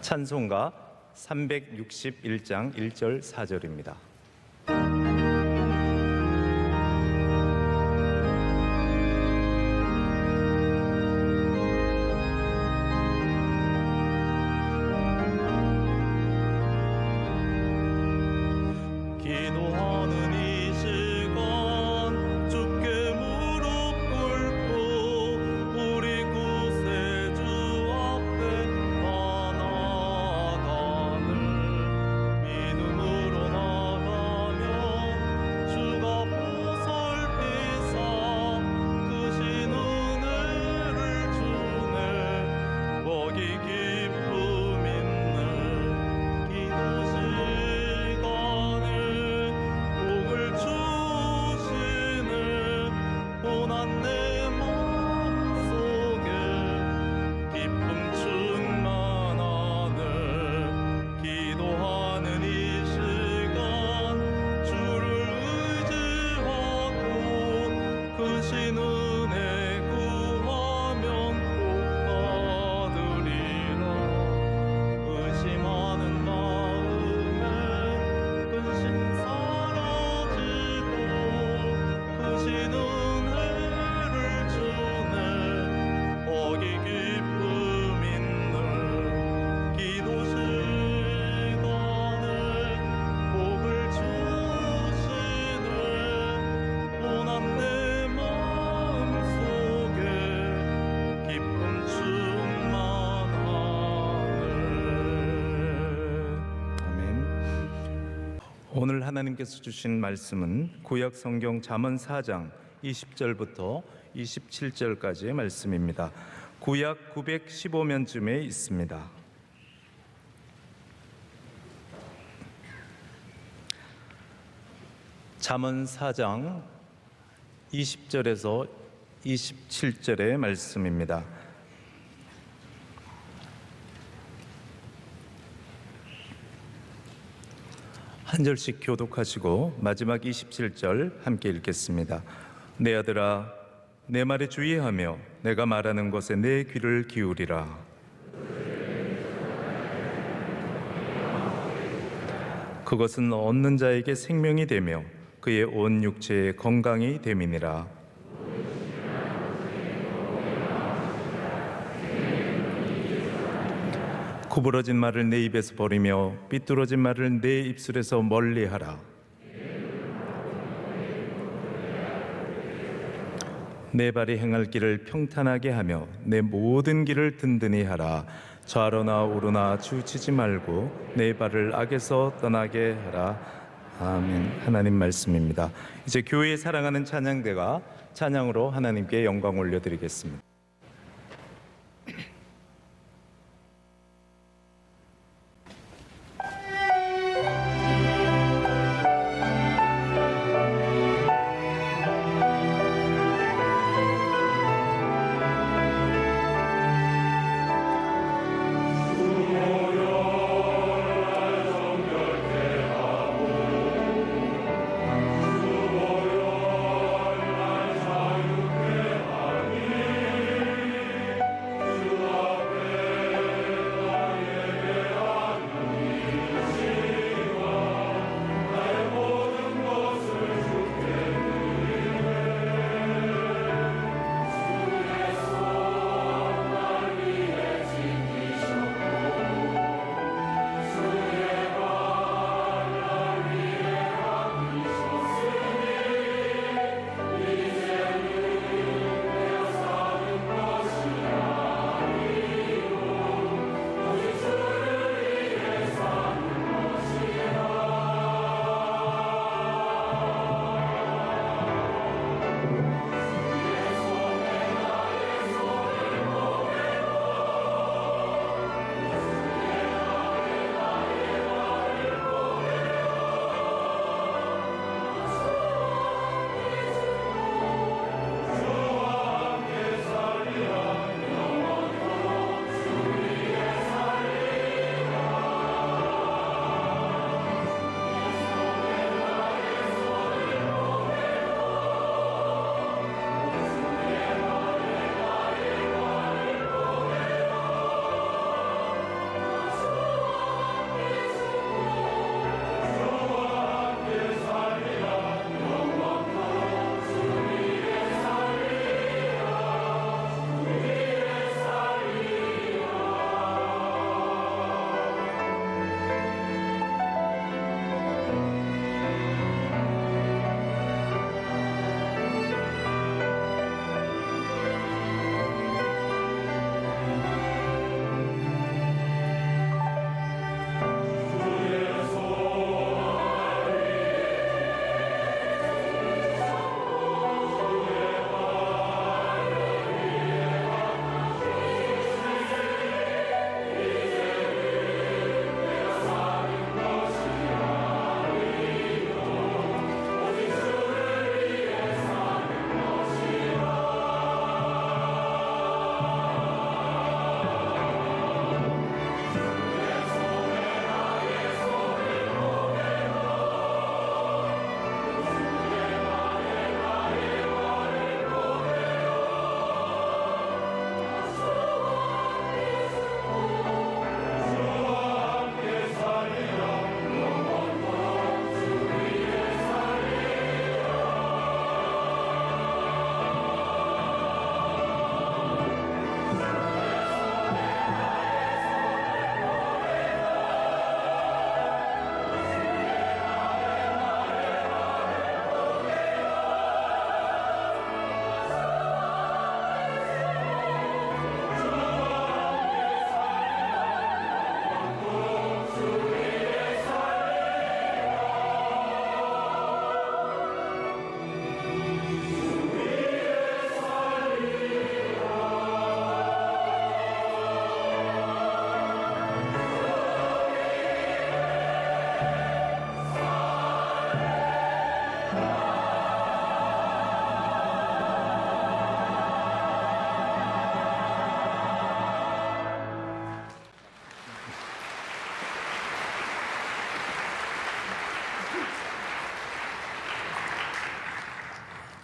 찬송가 361장 1절 4절입니다. 기도하는 이 시간 주께 무릎 꿇고 우리 구세주 앞에 나아가는 믿음으로 나가면 주가 보살피사 크신 은혜를 주네. 거기 기쁨 있는 기도 시간에 복을 주시네. 고난 내 마음속에 기쁨 충만하네. 기도하는 이 시간 주를 의지하고 크신 은혜 구하면 복 받으리라. 의심하는 마음에 근심 사라지고 크신 은혜를 주네. 거기 기쁨 있는 기도 시간에 복을 주시네. 고난 내 마음속에 기쁨 충만하네. 아멘. 오늘 하나님께서 주신 말씀은 구약 성경 잠언 4장 20절부터 27절까지의 말씀입니다. 구약 915면쯤에 있습니다. 잠언 4장 20절에서 27절의 말씀입니다. 한 절씩 교독하시고 마지막 27절 함께 읽겠습니다. 내 아들아, 내 말에 주의하며 내가 말하는 것에 내 귀를 기울이라. 그것은 얻는 자에게 생명이 되며 그의 온 육체에 건강이 됨이니라. 구부러진 말을 내 입에서 버리며 삐뚤어진 말을 내 입술에서 멀리하라. 내 발이 행할 길을 평탄하게 하며 내 모든 길을 든든히 하라. 좌로나 우로나 치우치지 말고 내 발을 악에서 떠나게 하라. 아멘. 하나님 말씀입니다. 이제 교회에 사랑하는 찬양대가 찬양으로 하나님께 영광 올려드리겠습니다. 주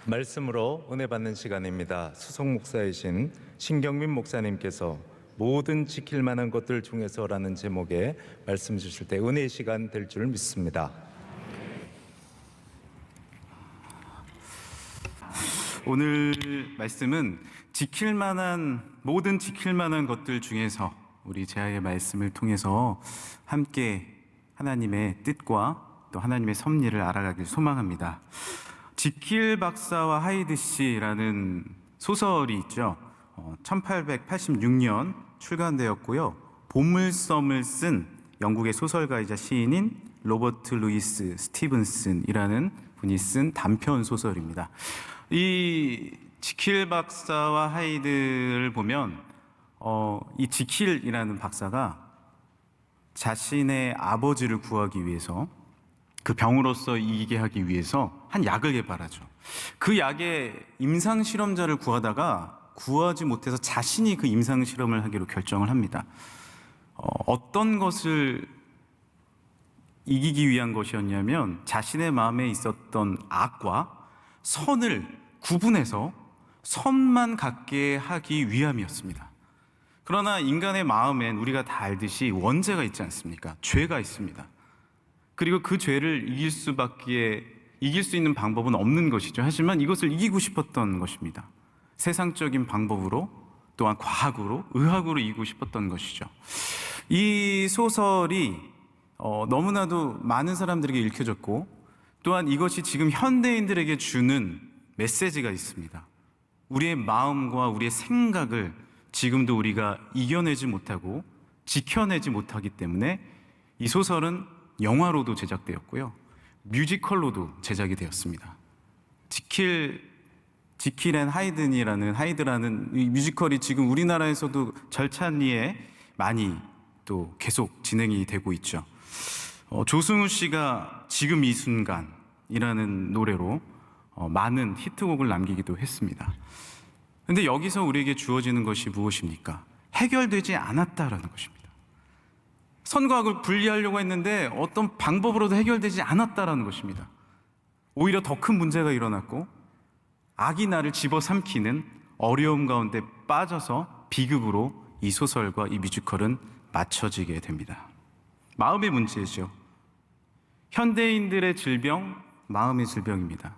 말씀으로 은혜 받는 시간입니다. 수석 목사이신 신경민 목사님께서 모든 지킬 만한 것들 중에서라는 제목의 말씀 주실 때 은혜의 시간 될 줄 믿습니다. 오늘 말씀은 모든 지킬 만한 것들 중에서 우리 제아의 말씀을 통해서 함께 하나님의 뜻과 또 하나님의 섭리를 알아가길 소망합니다. 지킬 박사와 하이드 씨라는 소설이 있죠. 1886년 출간되었고요. 보물섬을 쓴 영국의 소설가이자 시인인 로버트 루이스 스티븐슨이라는 분이 쓴 단편 소설입니다. 이 지킬 박사와 하이드를 보면 이 지킬이라는 박사가 자신의 아버지를 구하기 위해서 그 병으로서 이기게 하기 위해서 한 약을 개발하죠. 그 약의 임상 실험자를 구하다가 구하지 못해서 자신이 그 임상 실험을 하기로 결정을 합니다. 어떤 것을 이기기 위한 것이었냐면 자신의 마음에 있었던 악과 선을 구분해서 선만 갖게 하기 위함이었습니다. 그러나 인간의 마음엔 우리가 다 알듯이 원죄가 있지 않습니까? 죄가 있습니다. 그리고 그 죄를 이길 수 있는 방법은 없는 것이죠. 하지만 이것을 이기고 싶었던 것입니다. 세상적인 방법으로 또한 과학으로, 의학으로 이기고 싶었던 것이죠. 이 소설이 너무나도 많은 사람들에게 읽혀졌고 또한 이것이 지금 현대인들에게 주는 메시지가 있습니다. 우리의 마음과 우리의 생각을 지금도 우리가 이겨내지 못하고 지켜내지 못하기 때문에 이 소설은 영화로도 제작되었고요. 뮤지컬로도 제작이 되었습니다. 지킬 앤 하이드라는 이 뮤지컬이 지금 우리나라에서도 절찬리에 많이 또 계속 진행이 되고 있죠. 조승우 씨가 지금 이 순간이라는 노래로 많은 히트곡을 남기기도 했습니다. 근데 여기서 우리에게 주어지는 것이 무엇입니까? 해결되지 않았다라는 것입니다. 선과 악을 분리하려고 했는데 어떤 방법으로도 해결되지 않았다라는 것입니다. 오히려 더 큰 문제가 일어났고 악이 나를 집어삼키는 어려움 가운데 빠져서 비극으로 이 소설과 이 뮤지컬은 맞춰지게 됩니다. 마음의 문제죠. 현대인들의 질병, 마음의 질병입니다.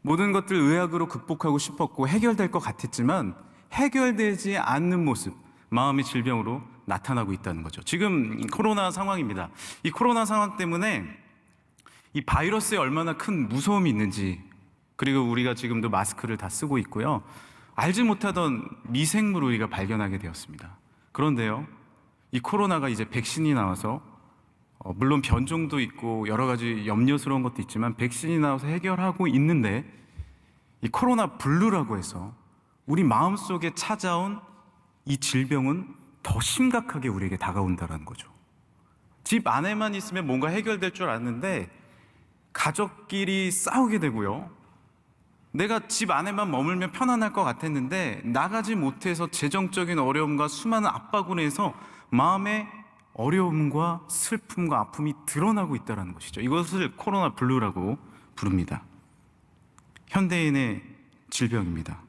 모든 것들 의학으로 극복하고 싶었고 해결될 것 같았지만 해결되지 않는 모습, 마음의 질병으로 나타나고 있다는 거죠. 지금 코로나 상황입니다. 이 코로나 상황 때문에 이 바이러스에 얼마나 큰 무서움이 있는지, 그리고 우리가 지금도 마스크를 다 쓰고 있고요. 알지 못하던 미생물을 우리가 발견하게 되었습니다. 그런데요, 이 코로나가 이제 백신이 나와서 물론 변종도 있고 여러 가지 염려스러운 것도 있지만 백신이 나와서 해결하고 있는데 이 코로나 블루라고 해서 우리 마음속에 찾아온 이 질병은 더 심각하게 우리에게 다가온다는 거죠. 집 안에만 있으면 뭔가 해결될 줄 알았는데 가족끼리 싸우게 되고요. 내가 집 안에만 머물면 편안할 것 같았는데 나가지 못해서 재정적인 어려움과 수많은 압박으로 해서 마음의 어려움과 슬픔과 아픔이 드러나고 있다는 것이죠. 이것을 코로나 블루라고 부릅니다. 현대인의 질병입니다.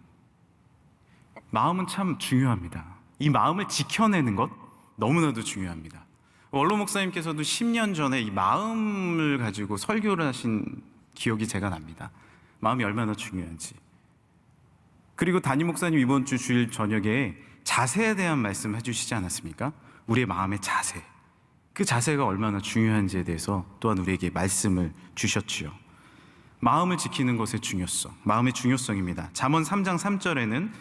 마음은 참 중요합니다. 이 마음을 지켜내는 것 너무나도 중요합니다. 원로 목사님께서도 10년 전에 이 마음을 가지고 설교를 하신 기억이 제가 납니다. 마음이 얼마나 중요한지. 그리고 담임 목사님 이번 주 주일 저녁에 자세에 대한 말씀 해주시지 않았습니까? 우리의 마음의 자세, 그 자세가 얼마나 중요한지에 대해서 또한 우리에게 말씀을 주셨지요. 마음을 지키는 것의 중요성, 마음의 중요성입니다. 잠언 3장 3절에는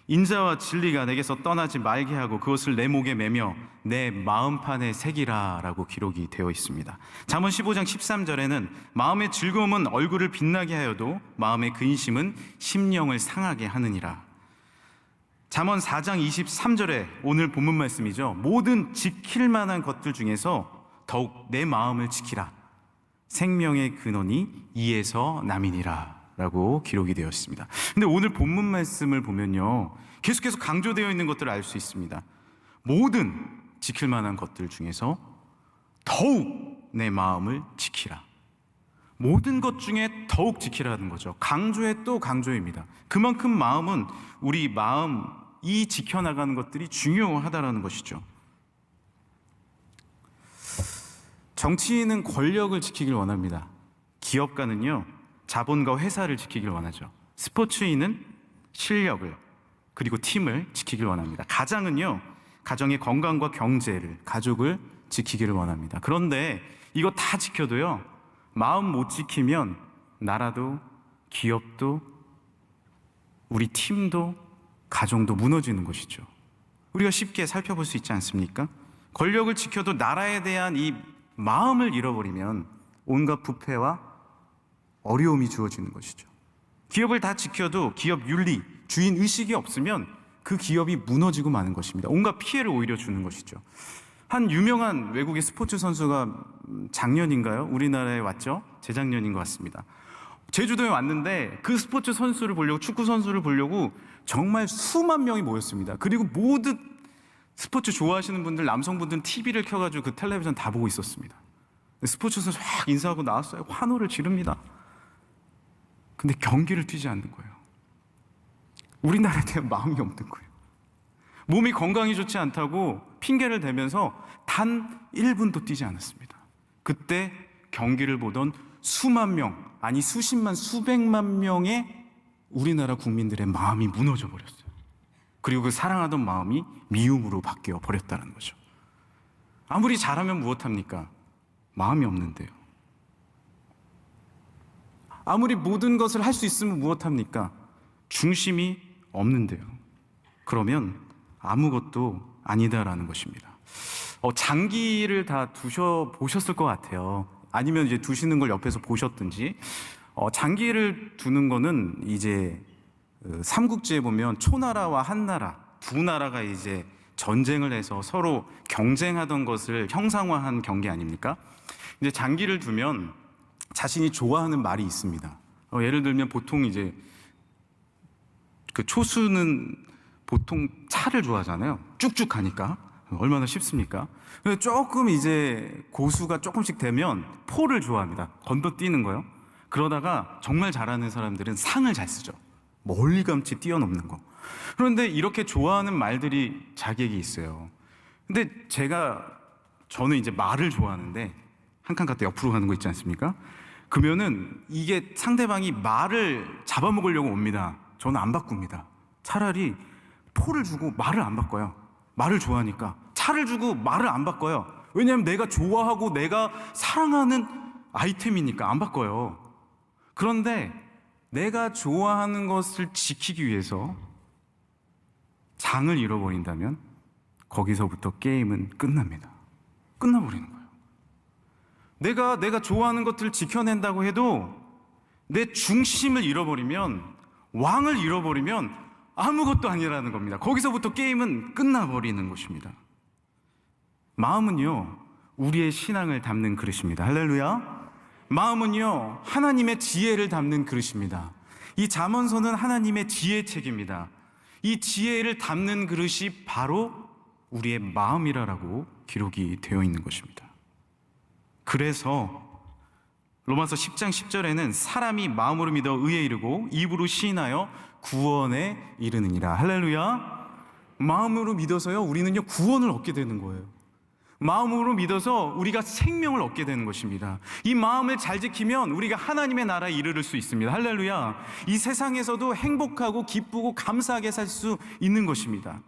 인자와 진리가 내게서 떠나지 말게 하고 그것을 내 목에 매며 내 마음판에 새기라 라고 기록이 되어 있습니다. 잠언 15장 13절에는 마음의 즐거움은 얼굴을 빛나게 하여도 마음의 근심은 심령을 상하게 하느니라. 잠언 4장 23절에 오늘 본문 말씀이죠. 모든 지킬 만한 것들 중에서 더욱 내 마음을 지키라. 생명의 근원이 이에서 남이니라 라고 기록이 되어 있습니다. 근데 오늘 본문 말씀을 보면요, 계속해서 강조되어 있는 것들을 알 수 있습니다. 모든 지킬 만한 것들 중에서 더욱 내 마음을 지키라. 모든 것 중에 더욱 지키라는 거죠. 강조에 또 강조입니다. 그만큼 마음은 우리 마음이 지켜나가는 것들이 중요하다라는 것이죠. 정치인은 권력을 지키길 원합니다. 기업가는요, 자본과 회사를 지키길 원하죠. 스포츠인은 실력을 그리고 팀을 지키길 원합니다. 가장은요, 가정의 건강과 경제를, 가족을 지키기를 원합니다. 그런데 이거 다 지켜도요, 마음 못 지키면 나라도 기업도 우리 팀도 가정도 무너지는 것이죠. 우리가 쉽게 살펴볼 수 있지 않습니까? 권력을 지켜도 나라에 대한 이 마음을 잃어버리면 온갖 부패와 어려움이 주어지는 것이죠. 기업을 다 지켜도 기업 윤리, 주인 의식이 없으면 그 기업이 무너지고 마는 것입니다. 온갖 피해를 오히려 주는 것이죠. 한 유명한 외국의 스포츠 선수가 작년인가요? 우리나라에 왔죠? 재작년인 것 같습니다. 제주도에 왔는데 그 스포츠 선수를 보려고, 축구 선수를 보려고 정말 수만 명이 모였습니다. 그리고 모든 스포츠 좋아하시는 분들, 남성분들은 TV를 켜가지고 그 텔레비전 다 보고 있었습니다. 스포츠 선수 확 인사하고 나왔어요. 환호를 지릅니다. 근데 경기를 뛰지 않는 거예요. 우리나라에 대한 마음이 없는 거예요. 몸이 건강이 좋지 않다고 핑계를 대면서 단 1분도 뛰지 않았습니다. 그때 경기를 보던 수만 명, 아니 수십만, 수백만 명의 우리나라 국민들의 마음이 무너져 버렸어요. 그리고 그 사랑하던 마음이 미움으로 바뀌어 버렸다는 거죠. 아무리 잘하면 무엇합니까? 마음이 없는데요. 아무리 모든 것을 할 수 있으면 무엇합니까? 중심이 없는데요. 그러면 아무것도 아니다라는 것입니다. 장기를 다 두셔 보셨을 것 같아요. 아니면 이제 두시는 걸 옆에서 보셨든지. 장기를 두는 거는 이제 삼국지에 보면 초나라와 한나라 두 나라가 이제 전쟁을 해서 서로 경쟁하던 것을 형상화한 경기 아닙니까? 이제 장기를 두면 자신이 좋아하는 말이 있습니다. 예를 들면 보통 이제 그 초수는 보통 차를 좋아하잖아요. 쭉쭉 가니까 얼마나 쉽습니까? 조금 이제 고수가 조금씩 되면 포를 좋아합니다. 건너뛰는 거요. 그러다가 정말 잘하는 사람들은 상을 잘 쓰죠. 멀리감치 뛰어넘는 거. 그런데 이렇게 좋아하는 말들이 자기에게 있어요. 근데 저는 이제 말을 좋아하는데 한 칸 갔다 옆으로 가는 거 있지 않습니까? 그러면은 이게 상대방이 말을 잡아먹으려고 옵니다. 저는 안 바꿉니다. 차라리 포를 주고 말을 안 바꿔요. 말을 좋아하니까. 차를 주고 말을 안 바꿔요. 왜냐하면 내가 좋아하고 내가 사랑하는 아이템이니까 안 바꿔요. 그런데 내가 좋아하는 것을 지키기 위해서 장을 잃어버린다면 거기서부터 게임은 끝납니다. 끝나버리는 거예요. 내가 좋아하는 것들을 지켜낸다고 해도 내 중심을 잃어버리면, 왕을 잃어버리면 아무것도 아니라는 겁니다. 거기서부터 게임은 끝나버리는 것입니다. 마음은요, 우리의 신앙을 담는 그릇입니다. 할렐루야. 마음은요, 하나님의 지혜를 담는 그릇입니다. 이 잠언서는 하나님의 지혜책입니다. 이 지혜를 담는 그릇이 바로 우리의 마음이라고 기록이 되어 있는 것입니다. 그래서 로마서 10장 10절에는 사람이 마음으로 믿어 의에 이르고 입으로 시인하여 구원에 이르느니라. 할렐루야. 마음으로 믿어서요, 우리는요 구원을 얻게 되는 거예요. 마음으로 믿어서 우리가 생명을 얻게 되는 것입니다. 이 마음을 잘 지키면 우리가 하나님의 나라에 이르를 수 있습니다. 할렐루야. 이 세상에서도 행복하고 기쁘고 감사하게 살 수 있는 것입니다.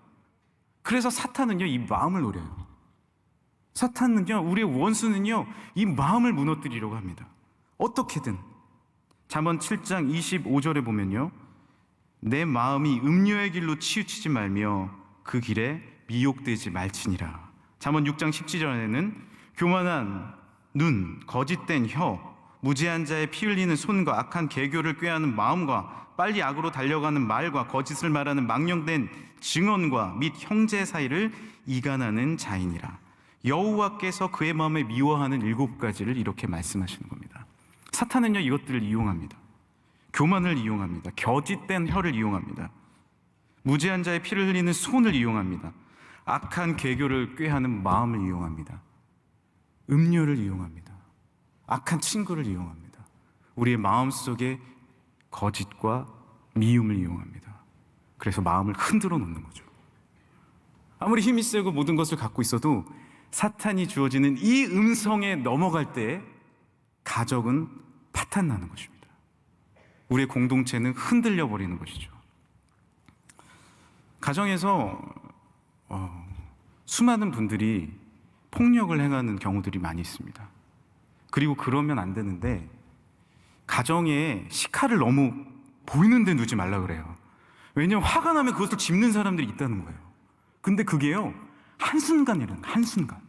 그래서 사탄은요, 이 마음을 노려요. 사탄은요, 우리의 원수는요, 이 마음을 무너뜨리려고 합니다. 어떻게든. 잠언 7장 25절에 보면요, 내 마음이 음료의 길로 치우치지 말며 그 길에 미혹되지 말지니라. 잠언 6장 17절에는 교만한 눈, 거짓된 혀, 무지한 자의 피 흘리는 손과 악한 계교를 꾀하는 마음과 빨리 악으로 달려가는 말과 거짓을 말하는 망령된 증언과 및 형제 사이를 이간하는 자이니라. 여호와께서 그의 마음에 미워하는 7가지를 이렇게 말씀하시는 겁니다. 사탄은요, 이것들을 이용합니다. 교만을 이용합니다. 거짓된 혀를 이용합니다. 무지한 자의 피를 흘리는 손을 이용합니다. 악한 계교를 꾀하는 마음을 이용합니다. 음료를 이용합니다. 악한 친구를 이용합니다. 우리의 마음 속에 거짓과 미움을 이용합니다. 그래서 마음을 흔들어 놓는 거죠. 아무리 힘이 세고 모든 것을 갖고 있어도 사탄이 주어지는 이 음성에 넘어갈 때 가족은 파탄나는 것입니다. 우리의 공동체는 흔들려 버리는 것이죠. 가정에서 수많은 분들이 폭력을 행하는 경우들이 많이 있습니다. 그리고 그러면 안 되는데 가정에 식칼을 너무 보이는 데 두지 말라 그래요. 왜냐하면 화가 나면 그것을 짚는 사람들이 있다는 거예요. 근데 그게요, 한순간이라는 거예요. 한순간.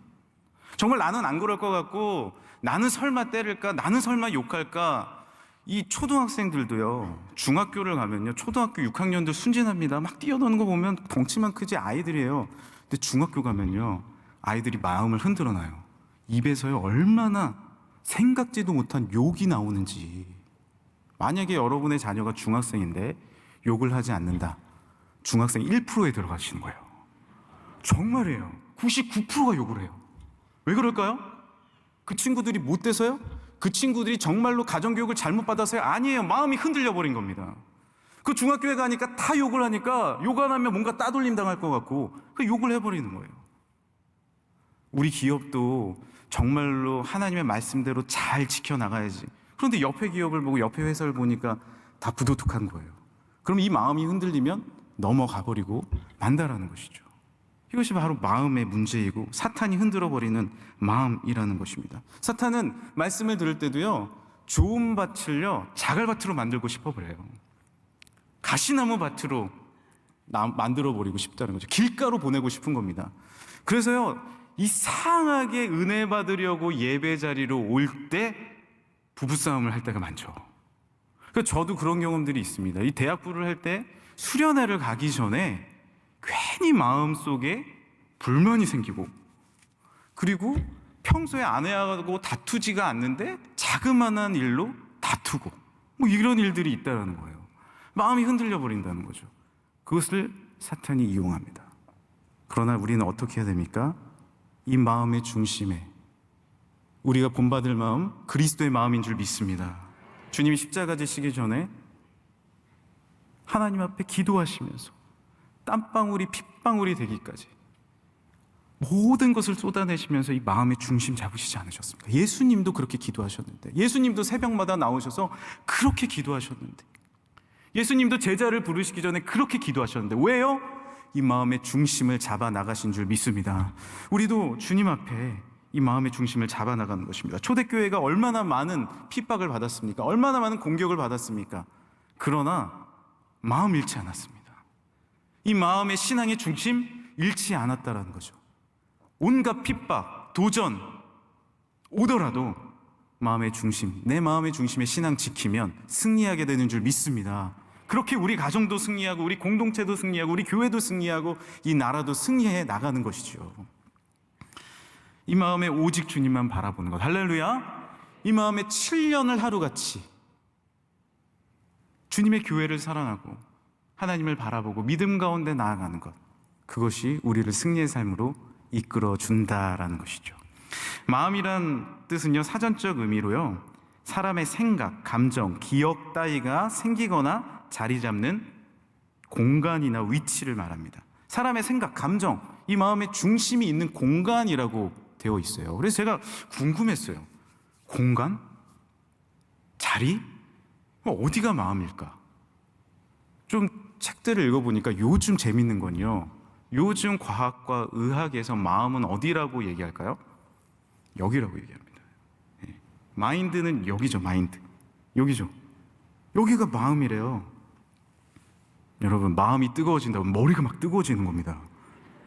정말 나는 안 그럴 것 같고, 나는 설마 때릴까, 나는 설마 욕할까. 이 초등학생들도요, 중학교를 가면요, 초등학교 6학년들 순진합니다. 막 뛰어노는 거 보면 덩치만 크지 아이들이에요. 근데 중학교 가면요, 아이들이 마음을 흔들어 놔요. 입에서요, 얼마나 생각지도 못한 욕이 나오는지. 만약에 여러분의 자녀가 중학생인데 욕을 하지 않는다, 중학생 1%에 들어가시는 거예요. 정말이에요. 99%가 욕을 해요. 왜 그럴까요? 그 친구들이 못돼서요? 그 친구들이 정말로 가정교육을 잘못 받아서요? 아니에요. 마음이 흔들려 버린 겁니다. 그 중학교에 가니까 다 욕을 하니까 욕 안 하면 뭔가 따돌림 당할 것 같고 그 욕을 해버리는 거예요. 우리 기업도 정말로 하나님의 말씀대로 잘 지켜나가야지. 그런데 옆에 기업을 보고 옆에 회사를 보니까 다 부도덕한 거예요. 그럼 이 마음이 흔들리면 넘어가 버리고 만다라는 것이죠. 이것이 바로 마음의 문제이고 사탄이 흔들어버리는 마음이라는 것입니다. 사탄은 말씀을 들을 때도요, 좋은 밭을요, 자갈밭으로 만들고 싶어버려요. 가시나무 밭으로 만들어버리고 싶다는 거죠. 길가로 보내고 싶은 겁니다. 그래서요, 이상하게 은혜 받으려고 예배 자리로 올 때 부부싸움을 할 때가 많죠. 그러니까 저도 그런 경험들이 있습니다. 이 대학부를 할 때 수련회를 가기 전에 괜히 마음속에 불만이 생기고, 그리고 평소에 아내하고 다투지가 않는데 자그마한 일로 다투고, 뭐 이런 일들이 있다는 거예요. 마음이 흔들려 버린다는 거죠. 그것을 사탄이 이용합니다. 그러나 우리는 어떻게 해야 됩니까? 이 마음의 중심에 우리가 본받을 마음, 그리스도의 마음인 줄 믿습니다. 주님이 십자가 지시기 전에 하나님 앞에 기도하시면서 땀방울이 핏방울이 되기까지 모든 것을 쏟아내시면서 이 마음의 중심 잡으시지 않으셨습니까? 예수님도 그렇게 기도하셨는데, 예수님도 새벽마다 나오셔서 그렇게 기도하셨는데, 예수님도 제자를 부르시기 전에 그렇게 기도하셨는데, 왜요? 이 마음의 중심을 잡아 나가신 줄 믿습니다. 우리도 주님 앞에 이 마음의 중심을 잡아 나가는 것입니다. 초대교회가 얼마나 많은 핍박을 받았습니까? 얼마나 많은 공격을 받았습니까? 그러나 마음 잃지 않았습니다. 이 마음의 신앙의 중심 잃지 않았다라는 거죠. 온갖 핍박, 도전 오더라도 마음의 중심, 내 마음의 중심의 신앙 지키면 승리하게 되는 줄 믿습니다. 그렇게 우리 가정도 승리하고, 우리 공동체도 승리하고, 우리 교회도 승리하고, 이 나라도 승리해 나가는 것이죠. 이 마음에 오직 주님만 바라보는 것. 할렐루야. 이 마음에 7년을 하루같이 주님의 교회를 사랑하고 하나님을 바라보고 믿음 가운데 나아가는 것, 그것이 우리를 승리의 삶으로 이끌어 준다라는 것이죠. 마음이란 뜻은요, 사전적 의미로요, 사람의 생각, 감정, 기억 따위가 생기거나 자리 잡는 공간이나 위치를 말합니다. 사람의 생각, 감정, 이 마음의 중심이 있는 공간이라고 되어 있어요. 그래서 제가 궁금했어요. 공간? 자리? 어디가 마음일까? 좀 책들을 읽어보니까 요즘 재밌는 건요, 요즘 과학과 의학에서 마음은 어디라고 얘기할까요? 여기라고 얘기합니다. 마인드는 여기죠. 마인드 여기죠. 여기가 마음이래요. 여러분, 마음이 뜨거워진다면 머리가 막 뜨거워지는 겁니다.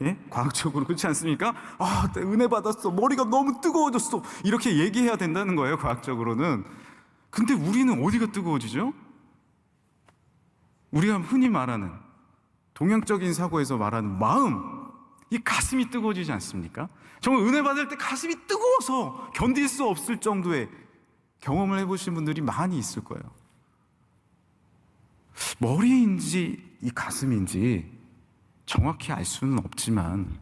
예? 과학적으로 그렇지 않습니까? 아, 은혜 받았어, 머리가 너무 뜨거워졌어, 이렇게 얘기해야 된다는 거예요, 과학적으로는. 근데 우리는 어디가 뜨거워지죠? 우리가 흔히 말하는 동양적인 사고에서 말하는 마음, 이 가슴이 뜨거워지지 않습니까? 정말 은혜 받을 때 가슴이 뜨거워서 견딜 수 없을 정도의 경험을 해보신 분들이 많이 있을 거예요. 머리인지 이 가슴인지 정확히 알 수는 없지만,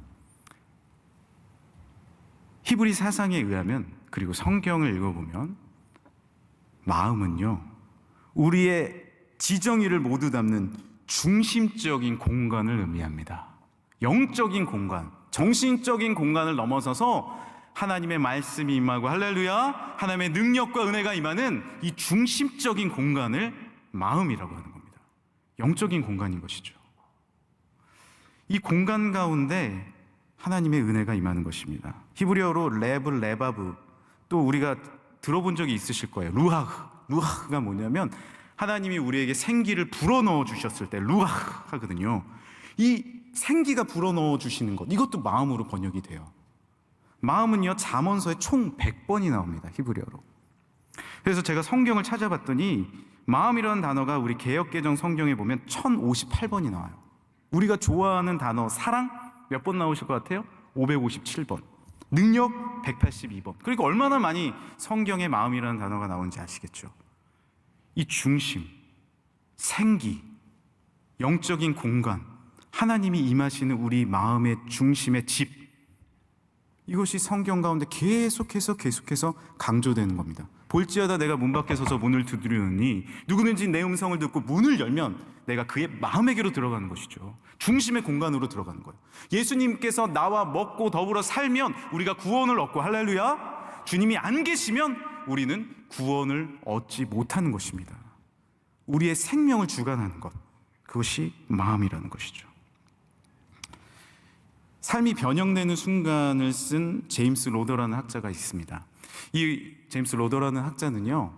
히브리 사상에 의하면, 그리고 성경을 읽어보면 마음은요, 우리의 지정의를 모두 담는 중심적인 공간을 의미합니다. 영적인 공간, 정신적인 공간을 넘어서서 하나님의 말씀이 임하고 할렐루야, 하나님의 능력과 은혜가 임하는 이 중심적인 공간을 마음이라고 하는 겁니다. 영적인 공간인 것이죠. 이 공간 가운데 하나님의 은혜가 임하는 것입니다. 히브리어로 레바브, 또 우리가 들어본 적이 있으실 거예요. 루하흐가 뭐냐면 하나님이 우리에게 생기를 불어넣어 주셨을 때 루하흐 하거든요. 이 생기가 불어넣어 주시는 것, 이것도 마음으로 번역이 돼요. 마음은요, 잠언서에 총 100번이 나옵니다. 히브리어로. 그래서 제가 성경을 찾아봤더니 마음이라는 단어가 우리 개역개정 성경에 보면 1058번이 나와요. 우리가 좋아하는 단어 사랑 몇 번 나오실 것 같아요? 557번. 능력 182번. 그리고 얼마나 많이 성경에 마음이라는 단어가 나오는지 아시겠죠? 이 중심, 생기, 영적인 공간, 하나님이 임하시는 우리 마음의 중심의 집, 이것이 성경 가운데 계속해서 강조되는 겁니다. 볼지어다 내가 문 밖에 서서 문을 두드리느니 누구든지 내 음성을 듣고 문을 열면 내가 그의 마음에게로 들어가는 것이죠. 중심의 공간으로 들어가는 거예요. 예수님께서 나와 먹고 더불어 살면 우리가 구원을 얻고, 할렐루야, 주님이 안 계시면 우리는 구원을 얻지 못하는 것입니다. 우리의 생명을 주관하는 것, 그것이 마음이라는 것이죠. 삶이 변형되는 순간을 쓴 제임스 로더라는 학자가 있습니다. 이 제임스 로더라는 학자는요,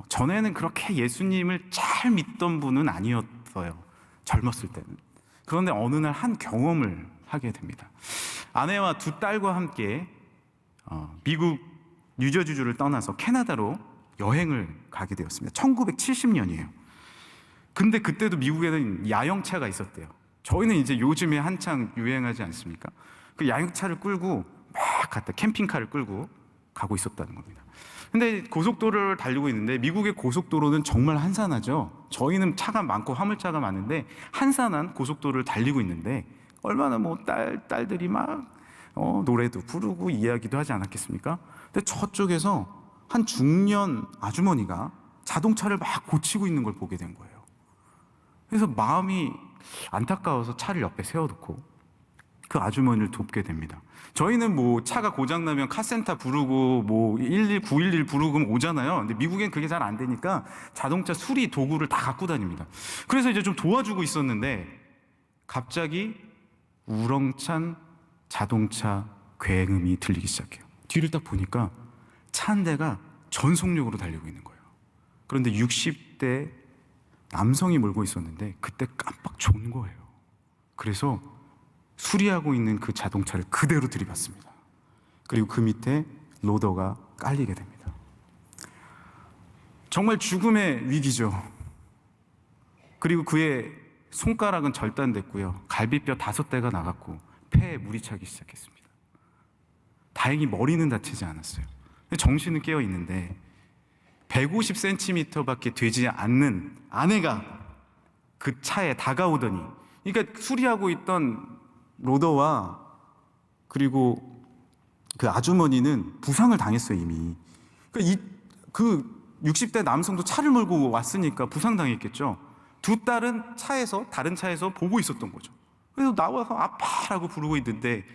전에는 그렇게 예수님을 잘 믿던 분은 아니었어요. 젊었을 때는. 그런데 어느 날 한 경험을 하게 됩니다. 아내와 두 딸과 함께 미국 뉴저지주를 떠나서 캐나다로 여행을 가게 되었습니다. 1970년이에요. 근데 그때도 미국에는 야영차가 있었대요. 저희는 이제 요즘에 한창 유행하지 않습니까? 그 야영차를 끌고 막 갔다, 캠핑카를 끌고 가고 있었다는 겁니다. 근데 고속도로를 달리고 있는데 미국의 고속도로는 정말 한산하죠. 저희는 차가 많고 화물차가 많은데 한산한 고속도로를 달리고 있는데 얼마나 딸들이 막 노래도 부르고 이야기도 하지 않았겠습니까? 근데 저쪽에서 한 중년 아주머니가 자동차를 막 고치고 있는 걸 보게 된 거예요. 그래서 마음이 안타까워서 차를 옆에 세워놓고 그 아주머니를 돕게 됩니다. 저희는 뭐 차가 고장나면 카센터 부르고 뭐 911 부르고 오잖아요. 근데 미국엔 그게 잘 안 되니까 자동차 수리 도구를 다 갖고 다닙니다. 그래서 이제 좀 도와주고 있었는데 갑자기 우렁찬 자동차 굉음이 들리기 시작해요. 뒤를 딱 보니까 차 한 대가 전속력으로 달리고 있는 거예요. 그런데 60대 남성이 몰고 있었는데 그때 깜빡 존 거예요. 그래서 수리하고 있는 그 자동차를 그대로 들이받습니다. 그리고 그 밑에 로더가 깔리게 됩니다. 정말 죽음의 위기죠. 그리고 그의 손가락은 절단됐고요. 갈비뼈 5대가 나갔고 폐에 물이 차기 시작했습니다. 다행히 머리는 다치지 않았어요. 정신은 깨어 있는데 150cm밖에 되지 않는 아내가 그 차에 다가오더니, 그러니까 수리하고 있던 로더와 그리고 그 아주머니는 부상을 당했어요, 이미. 그러니까 그 60대 남성도 차를 몰고 왔으니까 부상당했겠죠. 두 딸은 다른 차에서 보고 있었던 거죠. 그래서 나와서 아파라고 부르고 있는데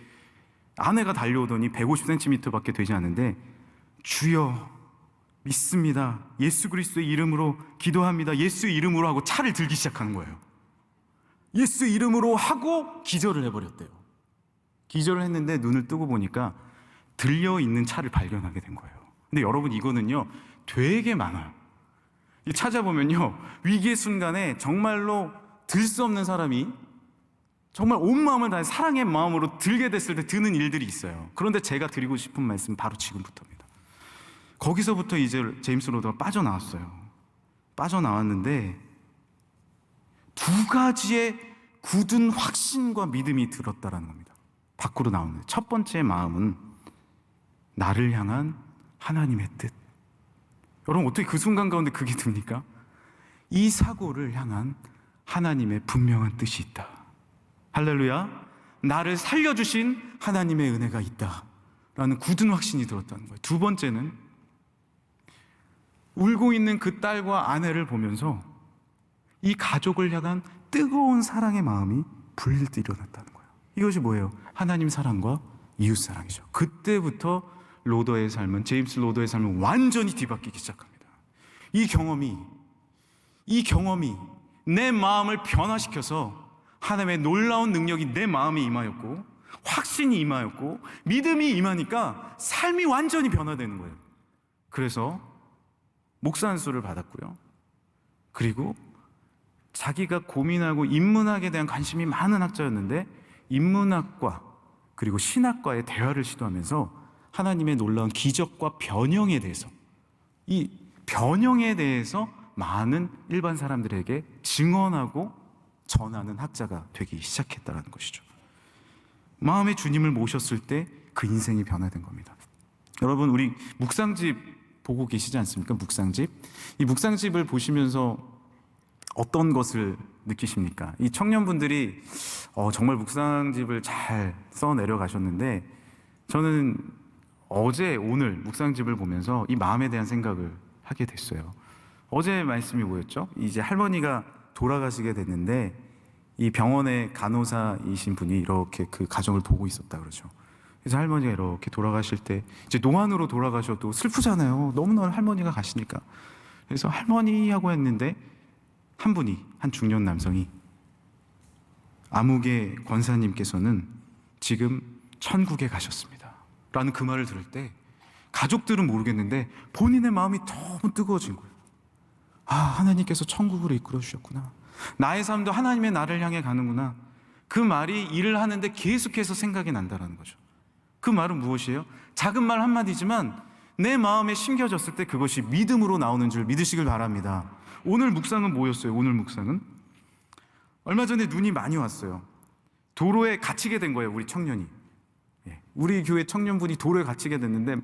아내가 달려오더니 150cm밖에 되지 않는데, 주여 믿습니다, 예수 그리스도의 이름으로 기도합니다, 예수의 이름으로 하고 차를 들기 시작하는 거예요. 예수 이름으로 하고 기절을 해버렸대요. 기절을 했는데 눈을 뜨고 보니까 들려있는 차를 발견하게 된 거예요. 근데 여러분, 이거는요 되게 많아요. 찾아보면요, 위기의 순간에 정말로 들 수 없는 사람이 정말 온 마음을 다해 사랑의 마음으로 들게 됐을 때 드는 일들이 있어요. 그런데 제가 드리고 싶은 말씀은 바로 지금부터입니다. 거기서부터 이제 제임스 로더가 빠져나왔어요. 빠져나왔는데 두 가지의 굳은 확신과 믿음이 들었다라는 겁니다. 밖으로 나오는 첫 번째 마음은 나를 향한 하나님의 뜻. 여러분, 어떻게 그 순간 가운데 그게 듭니까? 이 사고를 향한 하나님의 분명한 뜻이 있다. 할렐루야. 나를 살려주신 하나님의 은혜가 있다 라는 굳은 확신이 들었다는 거예요. 두 번째는 울고 있는 그 딸과 아내를 보면서 이 가족을 향한 뜨거운 사랑의 마음이 불릴 때 일어났다는 거예요. 이것이 뭐예요? 하나님 사랑과 이웃 사랑이죠. 그때부터 로더의 삶은, 제임스 로더의 삶은 완전히 뒤바뀌기 시작합니다. 이 경험이 내 마음을 변화시켜서 하나님의 놀라운 능력이 내 마음에 임하였고, 확신이 임하였고, 믿음이 임하니까 삶이 완전히 변화되는 거예요. 그래서 목사 안수를 받았고요. 그리고 자기가 고민하고 인문학에 대한 관심이 많은 학자였는데, 인문학과 그리고 신학과의 대화를 시도하면서 하나님의 놀라운 기적과 변형에 대해서, 이 변형에 대해서 많은 일반 사람들에게 증언하고 전하는 학자가 되기 시작했다는 것이죠. 마음의 주님을 모셨을 때 그 인생이 변화된 겁니다. 여러분, 우리 묵상집 보고 계시지 않습니까? 묵상집. 이 묵상집을 보시면서 어떤 것을 느끼십니까? 이 청년분들이 정말 묵상집을 잘 써내려 가셨는데, 저는 어제 오늘 묵상집을 보면서 이 마음에 대한 생각을 하게 됐어요. 어제 말씀이 뭐였죠? 이제 할머니가 돌아가시게 됐는데, 이 병원의 간호사이신 분이 이렇게 그 가정을 보고 있었다 그러죠. 그래서 할머니가 이렇게 돌아가실 때, 이제 노안으로 돌아가셔도 슬프잖아요. 너무나 할머니가 가시니까. 그래서 할머니 하고 했는데, 한 중년 남성이, 암흑의 권사님께서는 지금 천국에 가셨습니다 라는 그 말을 들을 때, 가족들은 모르겠는데 본인의 마음이 너무 뜨거워진 거예요. 아, 하나님께서 천국으로 이끌어 주셨구나. 나의 삶도 하나님의 나를 향해 가는구나. 그 말이 일을 하는데 계속해서 생각이 난다는 거죠. 그 말은 무엇이에요? 작은 말 한마디지만 내 마음에 심겨졌을 때 그것이 믿음으로 나오는 줄 믿으시길 바랍니다. 오늘 묵상은 뭐였어요? 오늘 묵상은 얼마 전에 눈이 많이 왔어요. 도로에 갇히게 된 거예요, 우리 청년이. 우리 교회 청년분이 도로에 갇히게 됐는데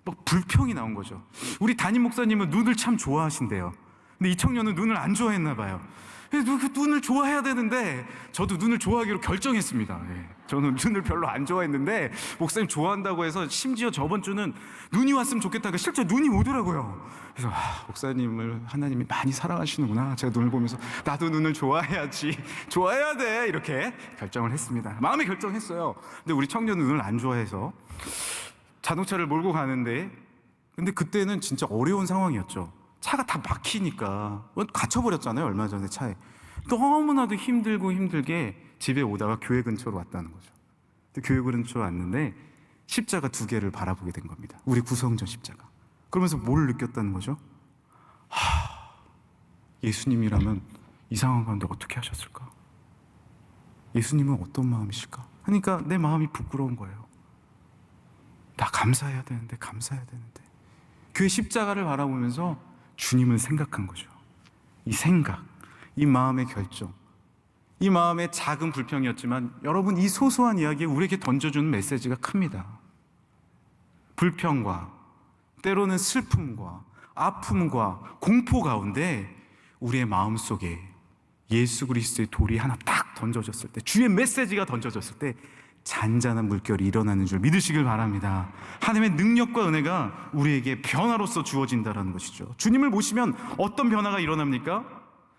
막 불평이 나온 거죠. 우리 담임 목사님은 눈을 참 좋아하신대요. 근데 이 청년은 눈을 안 좋아했나 봐요. 눈을 좋아해야 되는데, 저도 눈을 좋아하기로 결정했습니다. 저는 눈을 별로 안 좋아했는데 목사님 좋아한다고 해서, 심지어 저번 주는 눈이 왔으면 좋겠다가 실제 눈이 오더라고요. 그래서 목사님을 하나님이 많이 사랑하시는구나. 제가 눈을 보면서 나도 눈을 좋아해야지, 좋아해야 돼, 이렇게 결정을 했습니다. 마음에 결정했어요. 근데 우리 청년은 눈을 안 좋아해서 자동차를 몰고 가는데, 근데 그때는 진짜 어려운 상황이었죠. 차가 다 막히니까 갇혀버렸잖아요, 얼마 전에 차에. 너무나도 힘들게 집에 오다가 교회 근처로 왔다는 거죠. 근데 교회 근처로 왔는데 십자가 2개를 바라보게 된 겁니다. 우리 구성전 십자가. 그러면서 뭘 느꼈다는 거죠? 예수님이라면 이 상황 가운데 어떻게 하셨을까? 예수님은 어떤 마음이실까? 그러니까 내 마음이 부끄러운 거예요. 나 감사해야 되는데. 교회 십자가를 바라보면서 주님을 생각한 거죠. 이 생각, 이 마음의 결정, 이 마음의 작은 불평이었지만, 여러분, 이 소소한 이야기에 우리에게 던져주는 메시지가 큽니다. 불평과 때로는 슬픔과 아픔과 공포 가운데 우리의 마음속에 예수 그리스도의 돌이 하나 딱 던져졌을 때, 주의 메시지가 던져졌을 때 잔잔한 물결이 일어나는 줄 믿으시길 바랍니다. 하나님의 능력과 은혜가 우리에게 변화로서 주어진다는 것이죠. 주님을 모시면 어떤 변화가 일어납니까?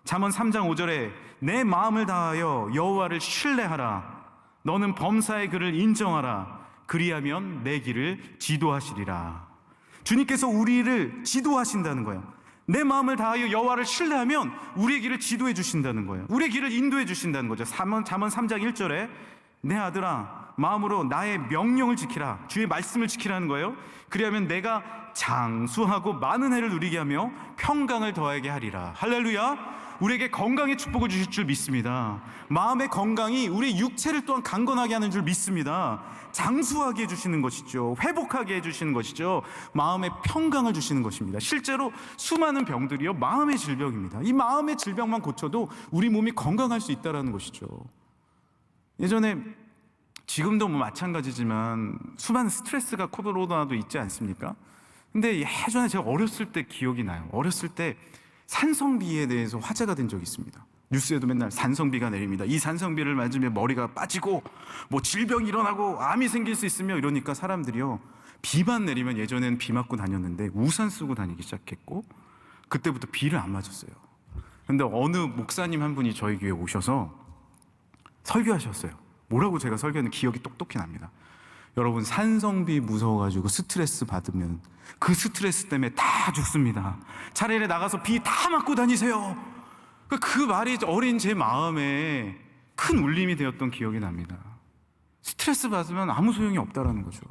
잠언 3장 5절에 내 마음을 다하여 여호와를 신뢰하라. 너는 범사의 그를 인정하라. 그리하면 내 길을 지도하시리라. 주님께서 우리를 지도하신다는 거예요. 내 마음을 다하여 여호와를 신뢰하면 우리의 길을 지도해 주신다는 거예요. 우리의 길을 인도해 주신다는 거죠. 잠언 3장 1절에 내 아들아, 마음으로 나의 명령을 지키라. 주의 말씀을 지키라는 거예요. 그리하면 내가 장수하고 많은 해를 누리게 하며 평강을 더하게 하리라. 할렐루야. 우리에게 건강의 축복을 주실 줄 믿습니다. 마음의 건강이 우리 육체를 또한 강건하게 하는 줄 믿습니다. 장수하게 해주시는 것이죠. 회복하게 해주시는 것이죠. 마음의 평강을 주시는 것입니다. 실제로 수많은 병들이요, 마음의 질병입니다. 이 마음의 질병만 고쳐도 우리 몸이 건강할 수 있다는 것이죠. 예전에, 지금도 뭐 마찬가지지만 수많은 스트레스가 코로나도 있지 않습니까? 근데 예전에 제가 어렸을 때 기억이 나요. 어렸을 때 산성비에 대해서 화제가 된 적이 있습니다. 뉴스에도 맨날 산성비가 내립니다. 이 산성비를 맞으면 머리가 빠지고 뭐 질병이 일어나고 암이 생길 수 있으며, 이러니까 사람들이요, 비만 내리면, 예전에는 비 맞고 다녔는데 우산 쓰고 다니기 시작했고, 그때부터 비를 안 맞았어요. 근데 어느 목사님 한 분이 저희 교회에 오셔서 설교하셨어요. 뭐라고 제가 설교했는데 기억이 똑똑히 납니다. 여러분, 산성비 무서워가지고 스트레스 받으면 그 스트레스 때문에 다 죽습니다. 차라리 나가서 비 다 맞고 다니세요. 그 말이 어린 제 마음에 큰 울림이 되었던 기억이 납니다. 스트레스 받으면 아무 소용이 없다라는 거죠.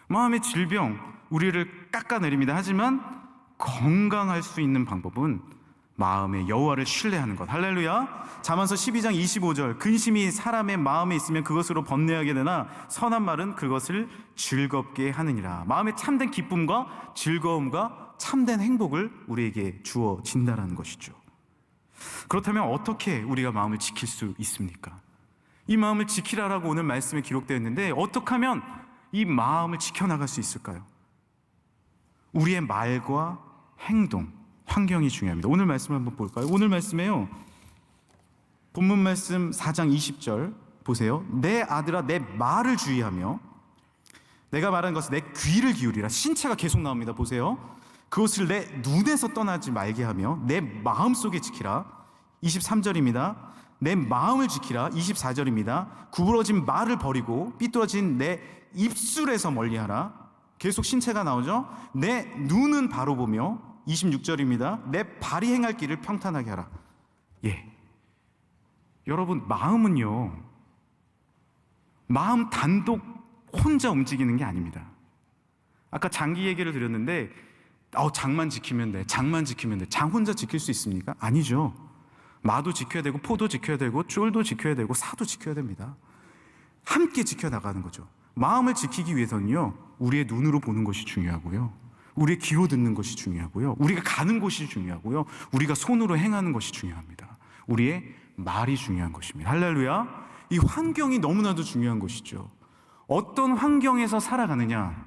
마음의 질병, 우리를 깎아내립니다. 하지만 건강할 수 있는 방법은 마음의 여호와를 신뢰하는 것. 할렐루야. 잠언서 12장 25절, 근심이 사람의 마음에 있으면 그것으로 번뇌하게 되나 선한 말은 그것을 즐겁게 하느니라. 마음의 참된 기쁨과 즐거움과 참된 행복을 우리에게 주어진다라는 것이죠. 그렇다면 어떻게 우리가 마음을 지킬 수 있습니까? 이 마음을 지키라라고 오늘 말씀에 기록되어 있는데 어떻게 하면 이 마음을 지켜나갈 수 있을까요? 우리의 말과 행동, 환경이 중요합니다. 오늘 말씀을 한번 볼까요? 오늘 말씀에요, 본문 말씀 4장 20절 보세요. 내 아들아, 내 말을 주의하며 내가 말하는 것을 내 귀를 기울이라. 신체가 계속 나옵니다. 보세요. 그것을 내 눈에서 떠나지 말게 하며 내 마음속에 지키라. 23절입니다. 내 마음을 지키라. 24절입니다. 구부러진 말을 버리고 삐뚤어진 내 입술에서 멀리하라. 계속 신체가 나오죠. 내 눈은 바로 보며 26절입니다. 내 발이 행할 길을 평탄하게 하라. 예, 여러분, 마음은요, 마음 단독 혼자 움직이는 게 아닙니다. 아까 장기 얘기를 드렸는데 장만 지키면 돼, 장만 지키면 돼. 장 혼자 지킬 수 있습니까? 아니죠. 마도 지켜야 되고 포도 지켜야 되고 쫄도 지켜야 되고 사도 지켜야 됩니다. 함께 지켜나가는 거죠. 마음을 지키기 위해서는요, 우리의 눈으로 보는 것이 중요하고요, 우리의 귀로 듣는 것이 중요하고요, 우리가 가는 곳이 중요하고요, 우리가 손으로 행하는 것이 중요합니다. 우리의 말이 중요한 것입니다. 할렐루야. 이 환경이 너무나도 중요한 것이죠. 어떤 환경에서 살아가느냐,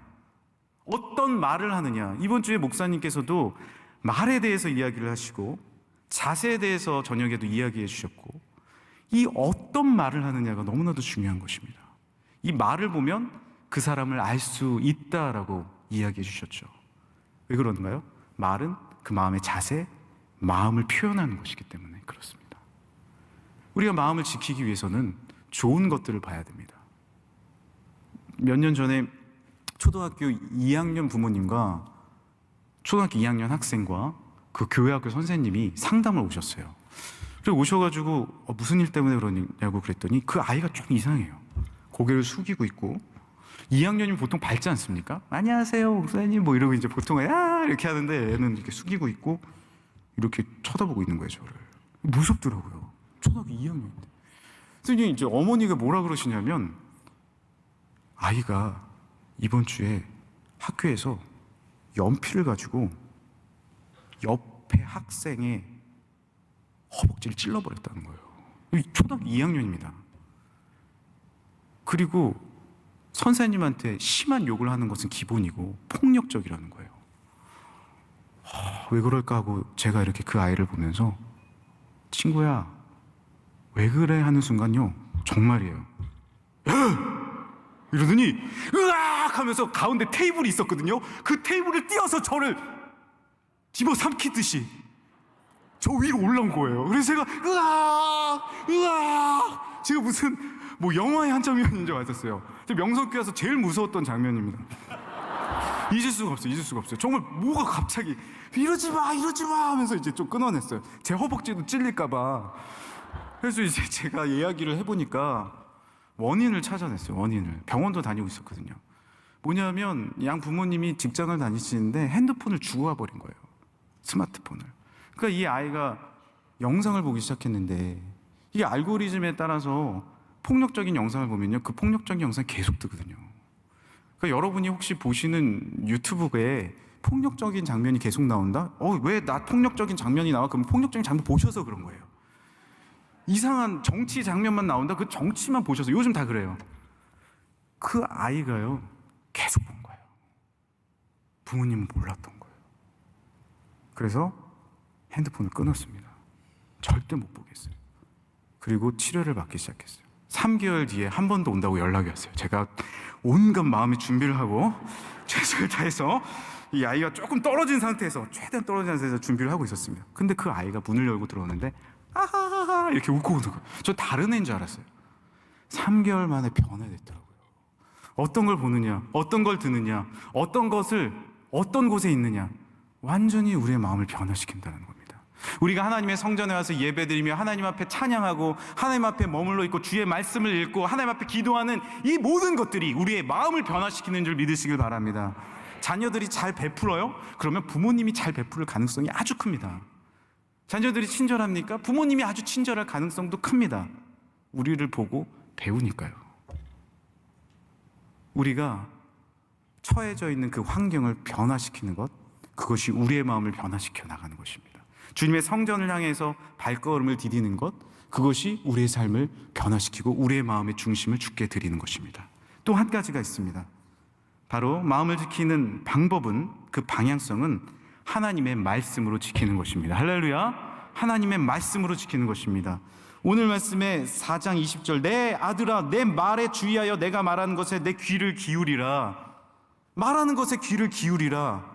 어떤 말을 하느냐. 이번 주에 목사님께서도 말에 대해서 이야기를 하시고 자세에 대해서 저녁에도 이야기해 주셨고, 이 어떤 말을 하느냐가 너무나도 중요한 것입니다. 이 말을 보면 그 사람을 알 수 있다라고 이야기해 주셨죠. 왜 그런가요? 말은 그 마음의 자세, 마음을 표현하는 것이기 때문에 그렇습니다. 우리가 마음을 지키기 위해서는 좋은 것들을 봐야 됩니다. 몇 년 전에 초등학교 2학년 부모님과 초등학교 2학년 학생과 그 교회학교 선생님이 상담을 오셨어요. 그리고 오셔가지고 무슨 일 때문에 그러냐고 그랬더니 그 아이가 좀 이상해요. 고개를 숙이고 있고, 2학년이면 보통 밝지 않습니까? 안녕하세요 목사님 뭐 이러고 이제 보통 이렇게 하는데 얘는 이렇게 숙이고 있고 이렇게 쳐다보고 있는 거예요. 저를. 무섭더라고요. 초등학교 2학년인데. 그래서 이제 어머니가 뭐라 그러시냐면, 아이가 이번 주에 학교에서 연필을 가지고 옆에 학생의 허벅지를 찔러버렸다는 거예요. 초등학교 2학년입니다. 그리고 선생님한테 심한 욕을 하는 것은 기본이고 폭력적이라는 거예요. 왜 그럴까 하고 제가 이렇게 그 아이를 보면서, 친구야 왜 그래 하는 순간요, 정말이에요, 이러더니 으악 하면서 가운데 테이블이 있었거든요. 그 테이블을 띄어서 저를 집어삼키듯이 저 위로 올라온 거예요. 그래서 제가 으악 제가 무슨 뭐 영화의 한 장면인 줄 알았어요. 명성교회에서 제일 무서웠던 장면입니다. 잊을 수가 없어요. 정말 뭐가 갑자기 이러지 마 하면서 이제 좀 끊어냈어요. 제 허벅지도 찔릴까 봐. 그래서 이제 제가 이야기를 해보니까 원인을 찾아냈어요. 원인을. 병원도 다니고 있었거든요. 뭐냐면 양 부모님이 직장을 다니시는데 핸드폰을 주고 와버린 거예요. 스마트폰을. 그러니까 이 아이가 영상을 보기 시작했는데, 이게 알고리즘에 따라서 폭력적인 영상을 보면요, 그 폭력적인 영상이 계속 뜨거든요. 그러니까 여러분이 혹시 보시는 유튜브에 폭력적인 장면이 계속 나온다? 왜 나 폭력적인 장면이 나와? 그럼 폭력적인 장면 보셔서 그런 거예요. 이상한 정치 장면만 나온다? 그 정치만 보셔서. 요즘 다 그래요. 그 아이가요, 계속 본 거예요. 부모님은 몰랐던 거예요. 그래서 핸드폰을 끊었습니다. 절대 못 보겠어요. 그리고 치료를 받기 시작했어요. 3개월 뒤에 한 번 더 온다고 연락이 왔어요. 제가 온갖 마음의 준비를 하고 최선을 다해서 이 아이가 조금 떨어진 상태에서, 최대한 떨어진 상태에서 준비를 하고 있었습니다. 근데 그 아이가 문을 열고 들어오는데 아하하하 이렇게 웃고 오는 거예요. 저 다른 애인 줄 알았어요. 3개월 만에 변화됐더라고요. 어떤 걸 보느냐, 어떤 걸 드느냐, 어떤 것을 어떤 곳에 있느냐, 완전히 우리의 마음을 변화시킨다는 겁니다. 우리가 하나님의 성전에 와서 예배드리며 하나님 앞에 찬양하고 하나님 앞에 머물러 있고 주의 말씀을 읽고 하나님 앞에 기도하는 이 모든 것들이 우리의 마음을 변화시키는 줄 믿으시길 바랍니다. 자녀들이 잘 베풀어요? 그러면 부모님이 잘 베풀 가능성이 아주 큽니다. 자녀들이 친절합니까? 부모님이 아주 친절할 가능성도 큽니다. 우리를 보고 배우니까요. 우리가 처해져 있는 그 환경을 변화시키는 것, 그것이 우리의 마음을 변화시켜 나가는 것입니다. 주님의 성전을 향해서 발걸음을 디디는 것, 그것이 우리의 삶을 변화시키고 우리의 마음의 중심을 주께 드리는 것입니다. 또 한 가지가 있습니다. 바로 마음을 지키는 방법은, 그 방향성은 하나님의 말씀으로 지키는 것입니다. 할렐루야! 하나님의 말씀으로 지키는 것입니다. 오늘 말씀에 4장 20절, 내 아들아 내 말에 주의하여 내가 말하는 것에 내 귀를 기울이라. 말하는 것에 귀를 기울이라.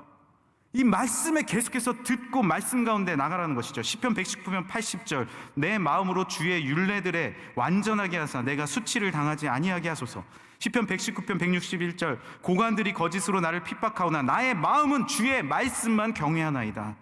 이 말씀에 계속해서 듣고 말씀 가운데 나가라는 것이죠. 시편 119편 80절, 내 마음으로 주의 율례들에 완전하게 하사 내가 수치를 당하지 아니하게 하소서. 시편 119편 161절, 고관들이 거짓으로 나를 핍박하오나 나의 마음은 주의 말씀만 경외하나이다.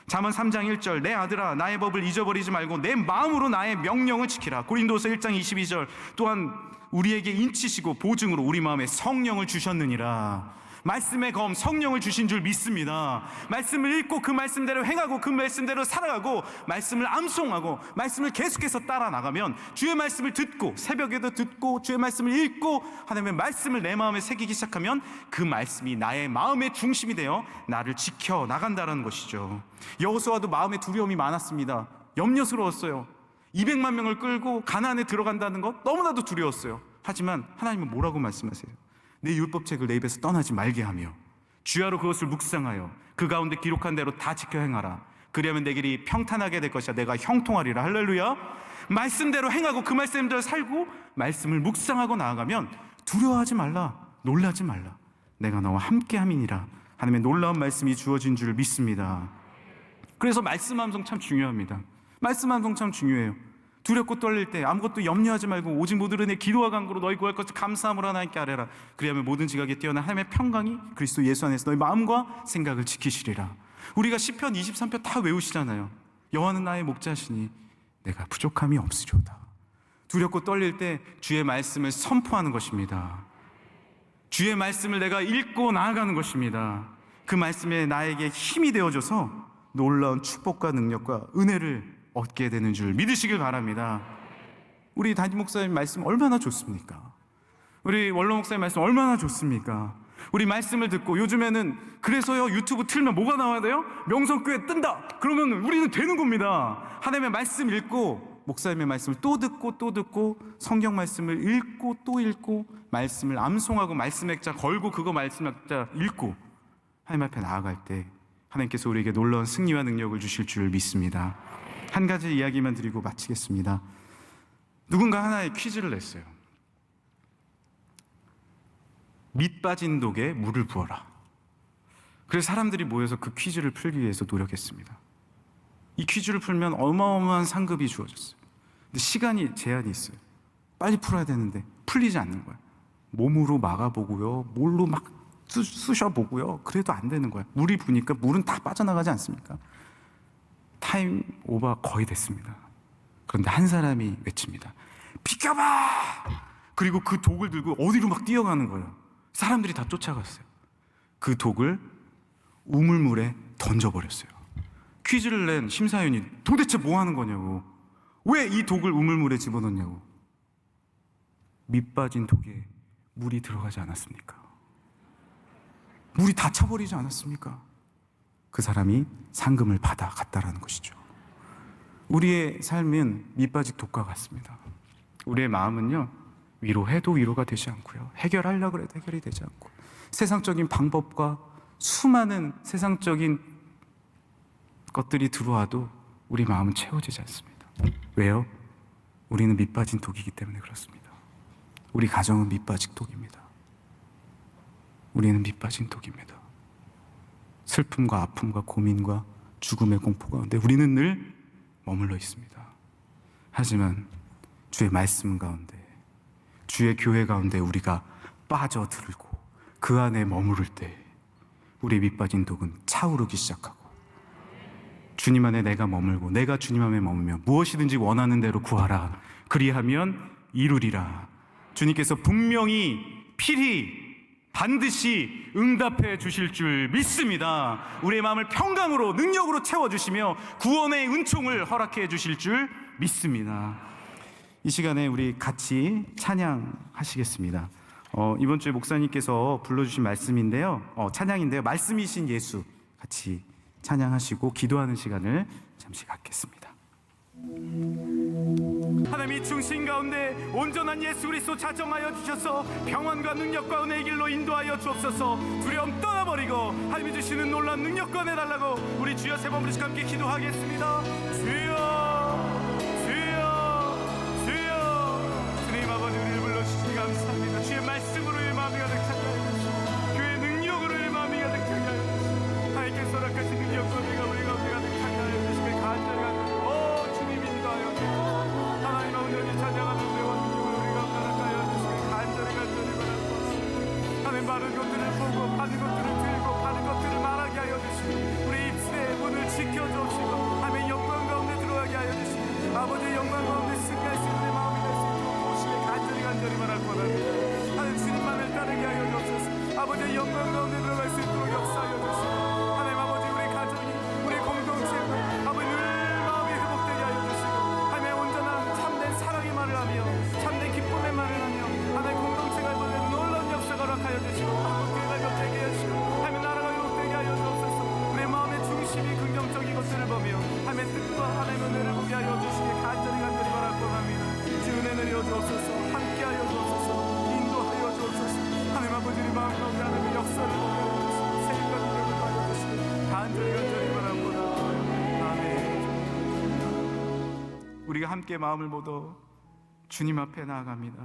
잠언 3장 1절, 내 아들아 나의 법을 잊어버리지 말고 내 마음으로 나의 명령을 지키라. 고린도서 1장 22절, 또한 우리에게 인치시고 보증으로 우리 마음에 성령을 주셨느니라. 말씀의 검, 성령을 주신 줄 믿습니다. 말씀을 읽고 그 말씀대로 행하고 그 말씀대로 살아가고 말씀을 암송하고 말씀을 계속해서 따라 나가면, 주의 말씀을 듣고 새벽에도 듣고 주의 말씀을 읽고 하나님의 말씀을 내 마음에 새기기 시작하면 그 말씀이 나의 마음의 중심이 되어 나를 지켜 나간다는 것이죠. 여호수아도 마음에 두려움이 많았습니다. 염려스러웠어요. 200만 명을 끌고 가나안에 들어간다는 것 너무나도 두려웠어요. 하지만 하나님은 뭐라고 말씀하세요? 내 율법책을 내 입에서 떠나지 말게 하며 주야로 그것을 묵상하여 그 가운데 기록한 대로 다 지켜 행하라. 그리하면 내 길이 평탄하게 될 것이야. 내가 형통하리라. 할렐루야. 말씀대로 행하고 그 말씀대로 살고 말씀을 묵상하고 나아가면 두려워하지 말라, 놀라지 말라, 내가 너와 함께함이니라. 하나님의 놀라운 말씀이 주어진 줄 믿습니다. 그래서 말씀 암송 참 중요합니다. 말씀 암송 참 중요해요. 두렵고 떨릴 때 아무것도 염려하지 말고 오직 모든 내 기도와 간구로 너희 구할 것을 감사함으로 하나님께 아뢰라. 그리하면 모든 지각에 뛰어난 하나님의 평강이 그리스도 예수 안에서 너희 마음과 생각을 지키시리라. 우리가 시편 23편 다 외우시잖아요. 여호와는 나의 목자시니 내가 부족함이 없으리로다. 두렵고 떨릴 때 주의 말씀을 선포하는 것입니다. 주의 말씀을 내가 읽고 나아가는 것입니다. 그 말씀에 나에게 힘이 되어줘서 놀라운 축복과 능력과 은혜를 얻게 되는 줄 믿으시길 바랍니다. 우리 담임 목사님 말씀 얼마나 좋습니까? 우리 원로 목사님 말씀 얼마나 좋습니까? 우리 말씀을 듣고, 요즘에는 그래서요 유튜브 틀면 뭐가 나와야 돼요? 명성교회 뜬다! 그러면 우리는 되는 겁니다. 하나님의 말씀 읽고 목사님의 말씀을 또 듣고 또 듣고 성경 말씀을 읽고 또 읽고 말씀을 암송하고 말씀 액자 걸고 그거 말씀 액자 읽고 하나님 앞에 나아갈 때 하나님께서 우리에게 놀라운 승리와 능력을 주실 줄 믿습니다. 한 가지 이야기만 드리고 마치겠습니다. 누군가 하나의 퀴즈를 냈어요. 밑 빠진 독에 물을 부어라. 그래서 사람들이 모여서 그 퀴즈를 풀기 위해서 노력했습니다. 이 퀴즈를 풀면 어마어마한 상급이 주어졌어요. 근데 시간이 제한이 있어요. 빨리 풀어야 되는데 풀리지 않는 거예요. 몸으로 막아보고요, 뭘로 막 쑤셔보고요, 그래도 안 되는 거예요. 물이 부니까 물은 다 빠져나가지 않습니까? 타임 오버 거의 됐습니다. 그런데 한 사람이 외칩니다. 비켜봐! 그리고 그 독을 들고 어디로 막 뛰어가는 거예요. 사람들이 다 쫓아갔어요. 그 독을 우물물에 던져버렸어요. 퀴즈를 낸 심사위원이 도대체 뭐 하는 거냐고, 왜 이 독을 우물물에 집어넣냐고. 밑 빠진 독에 물이 들어가지 않았습니까? 물이 다 차버리지 않았습니까? 그 사람이 상금을 받아갔다라는 것이죠. 우리의 삶은 밑빠진 독과 같습니다. 우리의 마음은요, 위로해도 위로가 되지 않고요, 해결하려고 해도 해결이 되지 않고, 세상적인 방법과 수많은 세상적인 것들이 들어와도 우리 마음은 채워지지 않습니다. 왜요? 우리는 밑빠진 독이기 때문에 그렇습니다. 우리 가정은 밑빠진 독입니다. 우리는 밑빠진 독입니다. 슬픔과 아픔과 고민과 죽음의 공포 가운데 우리는 늘 머물러 있습니다. 하지만 주의 말씀 가운데, 주의 교회 가운데 우리가 빠져들고 그 안에 머무를 때 우리의 밑빠진 독은 차오르기 시작하고, 주님 안에 내가 머물고 내가 주님 안에 머물면 무엇이든지 원하는 대로 구하라 그리하면 이루리라. 주님께서 분명히 필히 반드시 응답해 주실 줄 믿습니다. 우리의 마음을 평강으로 능력으로 채워주시며 구원의 은총을 허락해 주실 줄 믿습니다. 이 시간에 우리 같이 찬양하시겠습니다. 이번 주에 목사님께서 불러주신 말씀인데요, 찬양인데요, 말씀이신 예수 같이 찬양하시고 기도하는 시간을 잠시 갖겠습니다. 하나님이 중심 가운데 온전한 예수 그리스도 자정하여 주셔서 평안과 능력과 은혜의 길로 인도하여 주옵소서. 두려움 떠나버리고 하나님이 주시는 놀라운 능력과 은혜 달라고 우리 주여 세 번 부르시고 함께 기도하겠습니다. 주여 주여 주여. 주님 아버지, 우리를 불러주시니 감사합니다. 주의 말씀으로 의 마음이 가득 차게 하여 주시고 주의 능력으로 의 마음이 가득 차게 하여 주시고 하나님께서 허락하신 능력과 은혜가 우리 가운데 가득 차게 하여 주시길 간절히 주님 인도하여 주시고 하나님 아버지 찬양하는 은혜와 능력을 우리가 허락하여 주시길 간절히 바랍니다. 하나님 바른 것들을 보고 바른 것들을 들고 바른 것들을 말하게 하여 주시고 우리 입술의 문을 지켜주시고 하나님의 영광 가운데 들어가게 하여 주시고 아버지의 영광 가운데 승리할 수 있는 마음이 될 수 있도록 도우시길 간절히 바랄 원합니다. 하나님 주님만을 따르게 하여 주옵소서. 아버지의 영광 가운데 들어갈 수 있도록 역사하여 주시고 하나님 아버지 우리 가정이 우리 공동체가 아버지 늘 마음이 회복되게 하여 주시고 하나님의 온전한 참된 사랑의 말을 하며 참된 기쁨의 말을 하며 하나님의 공동체가 이번에 놀라운 역사가 허락하여 주시고 한국교회가 회복되게 하시고 하나님의 나라가 회복되게 하여 주옵소서. 우리의 마음의 중심이 긍정적인 것들을 보며 하나님의 뜻과 하나님의 은혜를 보게 하여 주시길 간절히 바랄 원합니다. 주 은혜 내려 주옵소서. 함께 하여 주옵소서. 인도하여 주옵소서. 하나님 아버지 우리 마음 가운데 하나님의 역사를 보게 하여 주시고 세임과 능력을 하여 주시길 간절히 바랍니다. 아멘. 우리가 함께 마음을 모두 주님 앞에 나아갑니다.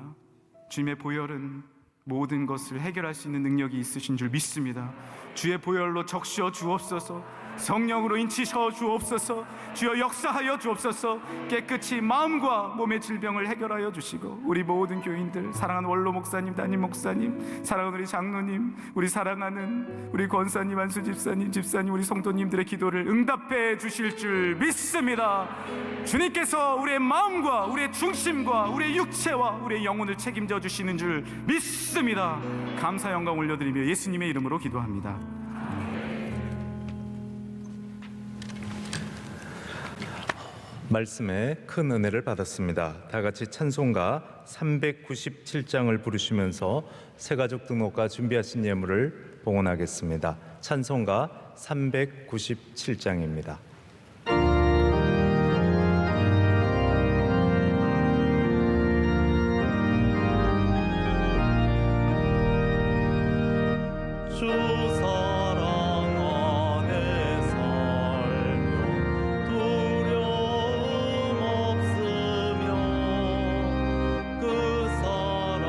주님의 보혈은 모든 것을 해결할 수 있는 능력이 있으신 줄 믿습니다. 주의 보혈로 적셔 주옵소서. 성령으로 인치셔 주옵소서. 주여 역사하여 주옵소서. 깨끗이 마음과 몸의 질병을 해결하여 주시고 우리 모든 교인들, 사랑하는 원로 목사님, 담임 목사님, 사랑하는 우리 장로님, 우리 사랑하는 우리 권사님, 안수 집사님, 우리 성도님들의 기도를 응답해 주실 줄 믿습니다. 주님께서 우리의 마음과 우리의 중심과 우리의 육체와 우리의 영혼을 책임져 주시는 줄 믿습니다. 감사 영광 올려드리며 예수님의 이름으로 기도합니다. 말씀에 큰 은혜를 받았습니다. 다 같이 찬송가 397장을 부르시면서 새가족 등록과 준비하신 예물을 봉헌하겠습니다. 찬송가 397장입니다. 주 사랑 안에 살며 두려움 없으며 그 사랑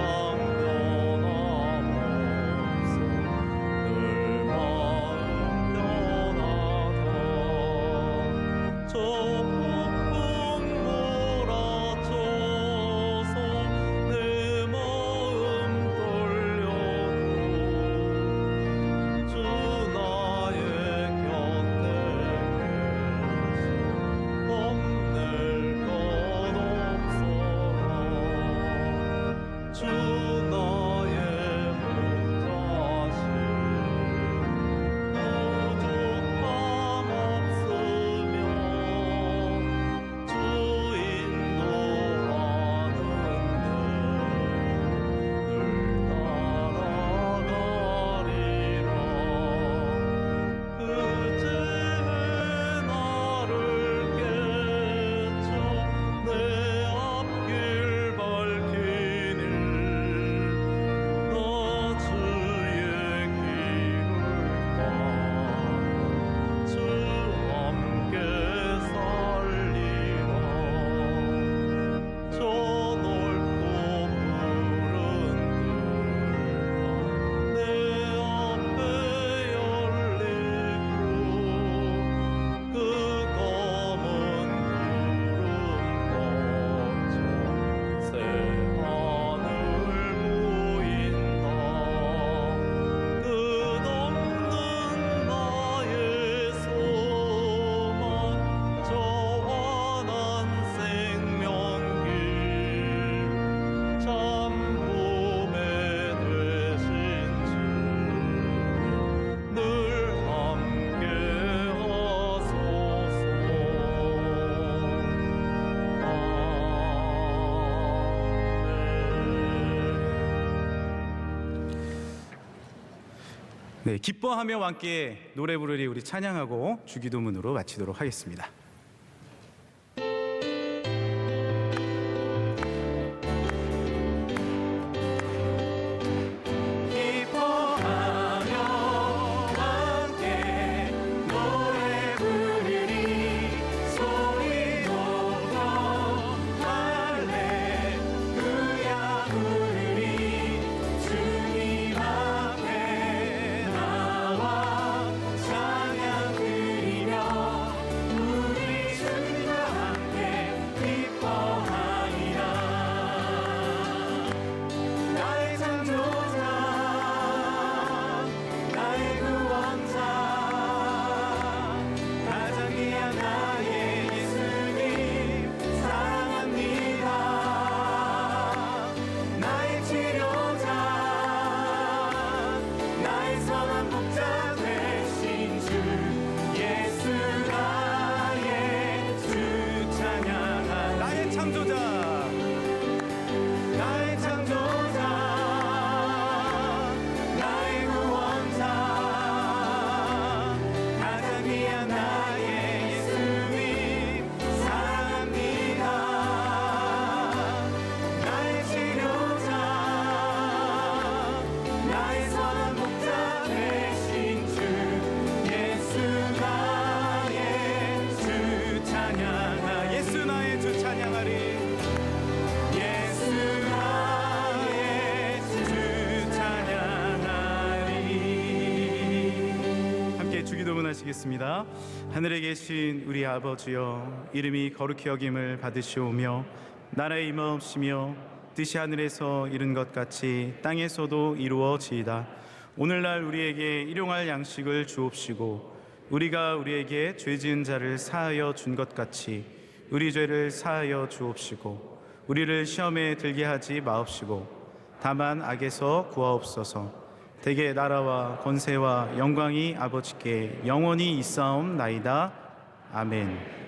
변함없어 늘 마음 변하다 저 폭풍 몰아쳐서 내 마음 떨려도 네, 기뻐하며 함께 노래 부르리 우리 찬양하고 주기도문으로 마치도록 하겠습니다. 하시겠습니다. 하늘에 계신 우리 아버지여, 이름이 거룩히 여김을 받으시오며 나라의 임하옵시며 뜻이 하늘에서 이룬 것 같이 땅에서도 이루어지이다. 오늘날 우리에게 일용할 양식을 주옵시고 우리가 우리에게 죄 지은 자를 사하여 준 것 같이 우리 죄를 사하여 주옵시고 우리를 시험에 들게 하지 마옵시고 다만 악에서 구하옵소서. 대개 나라와 권세와 영광이 아버지께 영원히 있사옵나이다. 아멘.